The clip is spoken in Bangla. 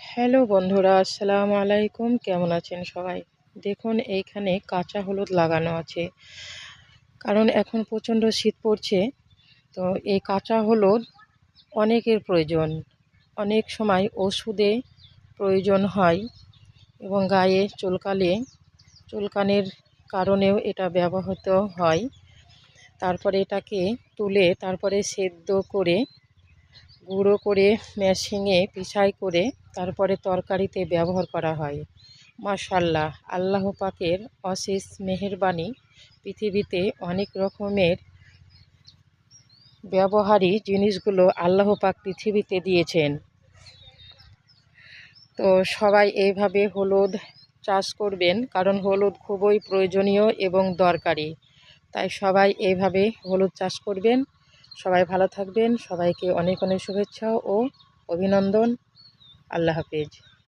হ্যালো বন্ধুরা, আসসালামু আলাইকুম। কেমন আছেন সবাই? দেখুন, এইখানে কাঁচা হলুদ লাগানো আছে, কারণ এখন প্রচণ্ড শীত পড়ছে। তো এই কাঁচা হলুদ অনেকের প্রয়োজন, অনেক সময় ওষুধে প্রয়োজন হয় এবং গায়ে চুলকানির কারণেও এটা ব্যবহৃত হয়। তারপরে এটাকে তুলে তারপরে সেদ্ধ করে গুঁড়ো করে মেশিনে পিষাই করে তারপরে তরকারিতে ব্যবহার করা হয়। মাশাআল্লাহ, আল্লাহ পাকের অশেষ মেহেরবানি। পৃথিবীতে অনেক রকমের ব্যবহারী জিনিসগুলো আল্লাহ পাক পৃথিবীতে দিয়েছেন। তো সবাই এইভাবে হলুদ চাষ করবেন, কারণ হলুদ খুবই প্রয়োজনীয় এবং দরকারি। তাই সবাই এইভাবে হলুদ চাষ করবেন। সবাই ভালো থাকবেন। সবাইকে অনেক অনেক শুভেচ্ছা ও অভিনন্দন। আল্লাহ হাফেজ।